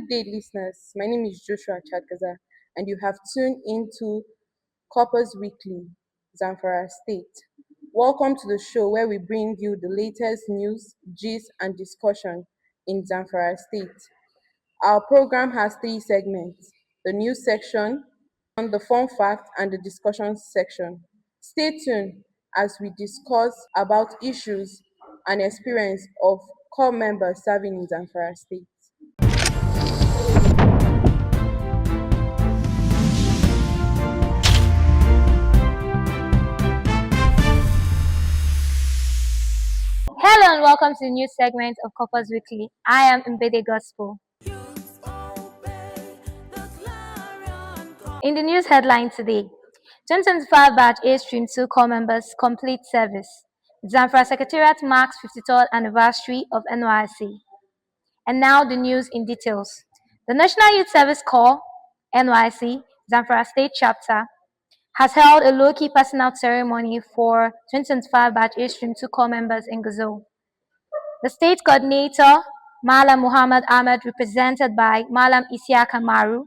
Good day, listeners. My name is Joshua Chadgaza, and you have tuned into Corpers Weekly, Zamfara State. Welcome to the show where we bring you the latest news, gist, and discussion in Zamfara State. Our program has three segments: the news section, the fun fact, and the discussion section. Stay tuned as we discuss about issues and experience of core members serving in Zamfara State. Hello and welcome to the news segment of Corpers Weekly. I am Mbede Gospel. In the news headline today, 2025 batch A Stream 2 core members complete service. Zamfara Secretariat marks 53rd anniversary of NYSC. And now the news in details. The National Youth Service Corps, NYSC, Zamfara State Chapter, has held a low-key passing out ceremony for 2025 batch A Stream 2 core members in Gazoo. The state coordinator, Malam Muhammad Ahmed, represented by Malam Isiaka Maru,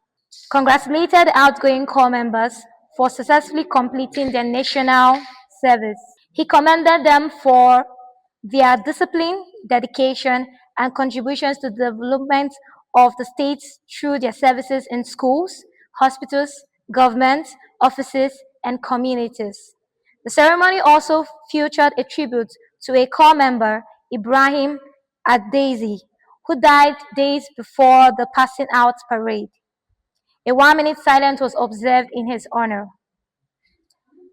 congratulated the outgoing corps members for successfully completing their national service. He commended them for their discipline, dedication, and contributions to the development of the state through their services in schools, hospitals, government, offices, and communities. The ceremony also featured a tribute to a corps member, Ibrahim Addaisi, who died days before the passing out parade. A 1-minute silence was observed in his honor.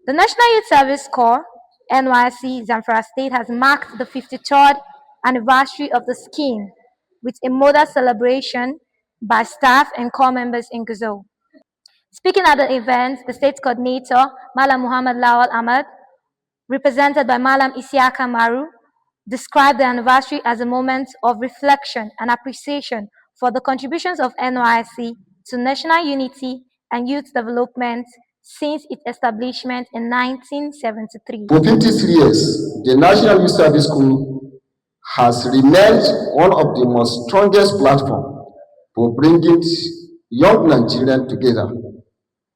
The National Youth Service Corps, NYSC Zamfara State, has marked the 53rd anniversary of the scheme with a modest celebration by staff and corps members in Gazoo. Speaking at the event, the state coordinator, Malam Muhammad Lawal Ahmad, represented by Malam Isiaka Maru, described the anniversary as a moment of reflection and appreciation for the contributions of NYSC to national unity and youth development since its establishment in 1973. For 53 years, the National Youth Service Corps has remained one of the most strongest platforms for bringing young Nigerians together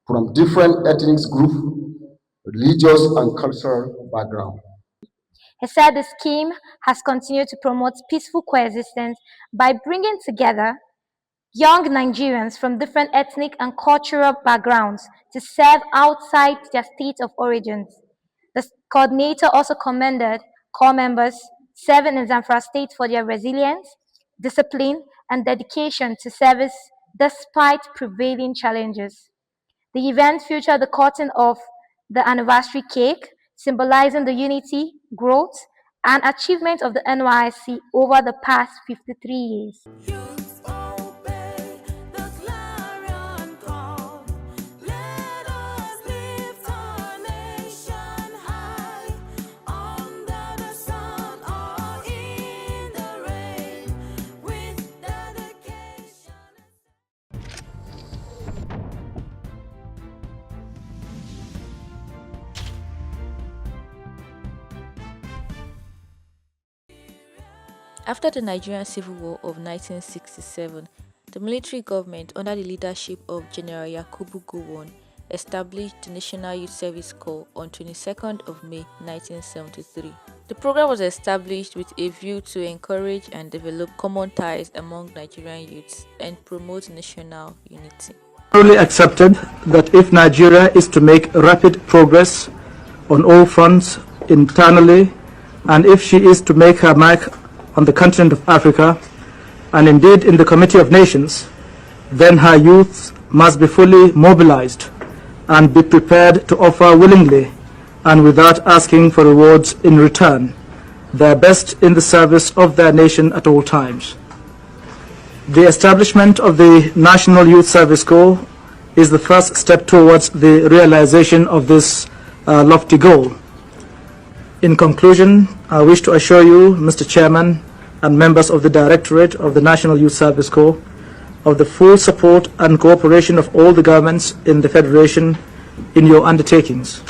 from different ethnic groups, religious and cultural backgrounds. He said the scheme has continued to promote peaceful coexistence by bringing together young Nigerians from different ethnic and cultural backgrounds to serve outside their state of origins. The coordinator also commended corps members serving in Zamfara State for their resilience, discipline, and dedication to service despite prevailing challenges. The event featured the cutting of the anniversary cake, symbolizing the unity, growth, and achievement of the NYSC over the past 53 years. After the Nigerian Civil War of 1967, the military government, under the leadership of General Yakubu Gowon, established the National Youth Service Corps on 22nd of May 1973. The program was established with a view to encourage and develop common ties among Nigerian youths and promote national unity. Thoroughly accepted that if Nigeria is to make rapid progress on all fronts internally, and if she is to make her mark on the continent of Africa, and indeed in the Committee of Nations, then her youth must be fully mobilized and be prepared to offer willingly and without asking for rewards in return, their best in the service of their nation at all times. The establishment of the National Youth Service Corps is the first step towards the realization of this lofty goal. In conclusion, I wish to assure you, Mr. Chairman, and members of the Directorate of the National Youth Service Corps, of the full support and cooperation of all the governments in the Federation in your undertakings.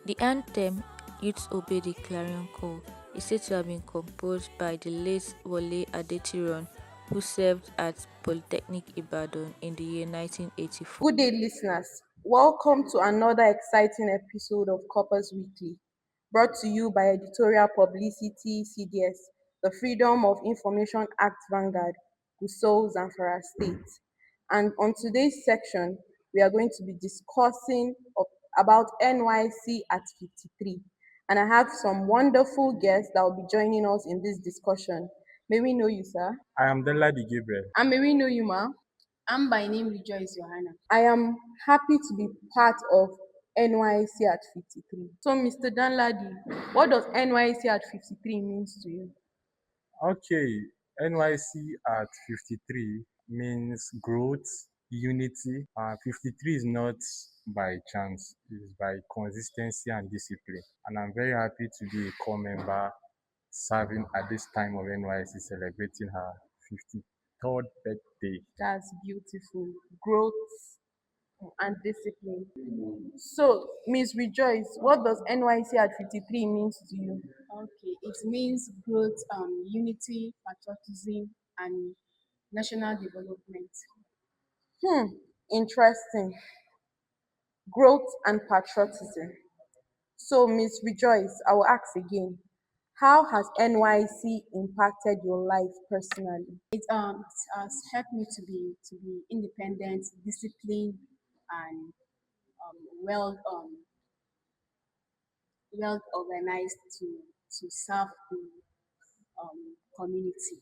The anthem, Youths Obey the Clarion Call, is said to have been composed by the late Wole Adetiran, who served at Polytechnic Ibadan in the year 1984. Good day, listeners. Welcome to another exciting episode of Corpers Weekly, brought to you by Editorial Publicity CDS, the Freedom of Information Act Vanguard, Gusau, Zamfara State. And on today's section, we are going to be discussing about NYC at 53. And I have some wonderful guests that will be joining us in this discussion. May we know you, sir? I am Danladi Gabriel. And may we know you, ma? I'm by name Rejoice Johanna. I am happy to be part of NYC at 53. So, Mr. Danladi, what does NYC at 53 means to you? Okay, NYC at 53 means growth, unity. 53 is not by chance, it's by consistency and discipline. And I'm very happy to be a core member serving at this time of NYC celebrating her 53rd birthday. That's beautiful. Growth and discipline. So, Miss Rejoice, what does NYC at 53 means to you? Okay, it means growth, unity, patriotism, and national development. Interesting. Growth and patriotism. So, Miss Rejoice, I will ask again. How has NYC impacted your life personally? It has helped me to be independent, disciplined, and well well organized to serve the community.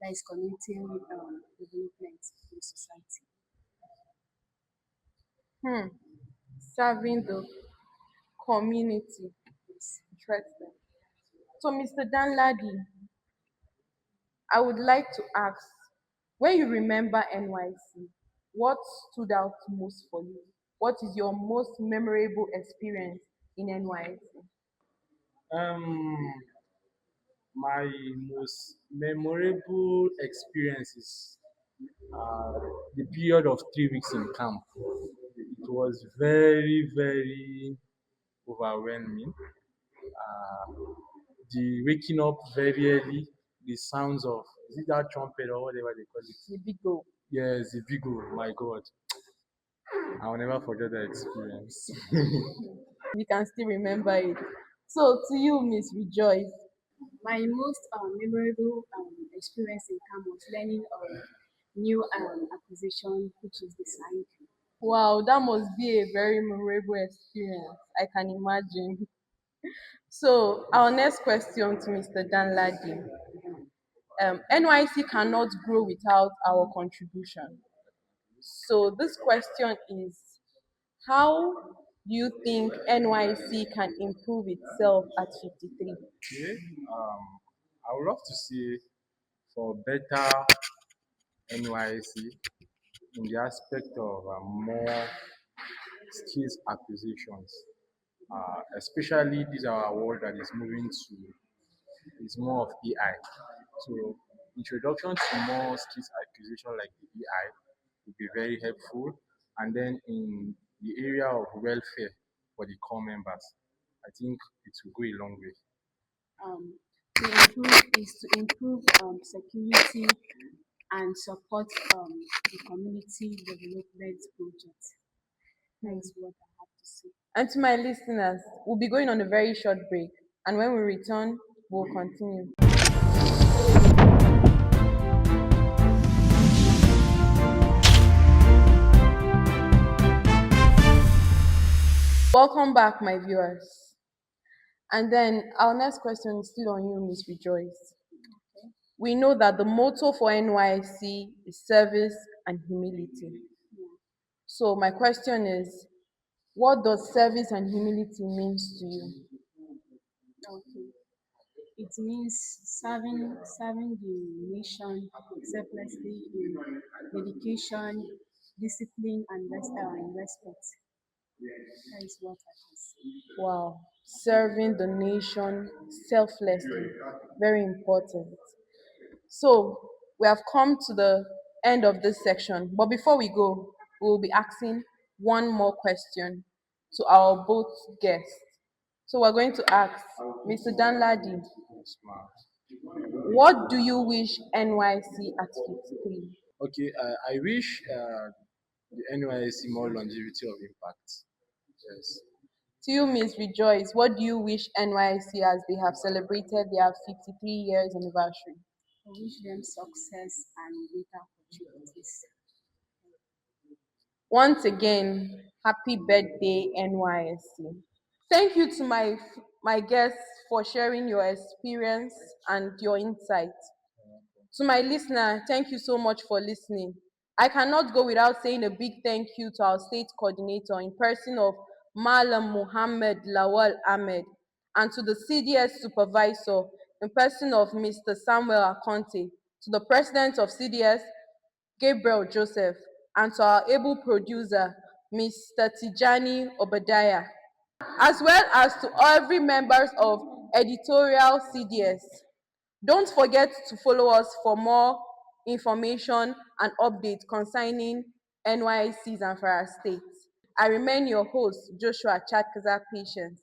That is community development in society. Hmm. Serving the community. Interesting. So, Mr. Danladi, I would like to ask, when you remember NYC, what stood out most for you? What is your most memorable experience in NYC? Um, my most memorable experience is the period of 3 weeks in camp. It was very, very overwhelming. The waking up very early, the sounds of is it that trumpet or whatever they call it? The big goal. Yes, the big oh my god. I'll never forget that experience. You can still remember it. So, to you, Miss Rejoice, My most memorable experience in camp was learning new acquisition, which is the sign. wow, that must be a very memorable experience. I can imagine. So, our next question to Mr. Danladi. NYC cannot grow without our contribution. So, this question is, how do you think NYC can improve itself at 53? Okay. I would love to see for better NYC in the aspect of more skills acquisitions. Especially this our world that is moving to is more of AI. So introduction to more skills acquisition like the AI would be very helpful. And then in the area of welfare for the core members, I think it will go a long way. Um, to improve security and support the community development project. That is what I have to say. And to my listeners, we'll be going on a very short break. And when we return, we'll continue. Welcome back, my viewers. And then our next question is still on you, Miss Rejoice. We know that the motto for NYC is service and humility. So my question is, what does service and humility means to you? Okay. It means serving the nation selflessly in dedication, discipline, and respect. That is what I can say. Wow, serving the nation selflessly, very important. So we have come to the end of this section, but before we go, we will be asking one more question to our both guests. So we're going to ask Mr. Danladi, smart. What do you wish NYC at 53? Okay, I wish the NYSC more longevity of impact. Yes. To you, Ms. Rejoice, what do you wish NYC as they have celebrated their 53 years anniversary? I wish them success and greater opportunities. Once again, happy birthday, NYSC. Thank you to my guests for sharing your experience and your insight. To my listener, thank you so much for listening. I cannot go without saying a big thank you to our state coordinator in person of Malam Muhammad Lawal Ahmed and to the CDS supervisor in person of Mr. Samuel Akonte, to the president of CDS, Gabriel Joseph, and to our able producer, Mr. Tijani Obadiah, as well as to every members of editorial CDS. Don't forget to follow us for more information and updates concerning NYC Zamfara State. I remain your host, Joshua Chatkaza Patience.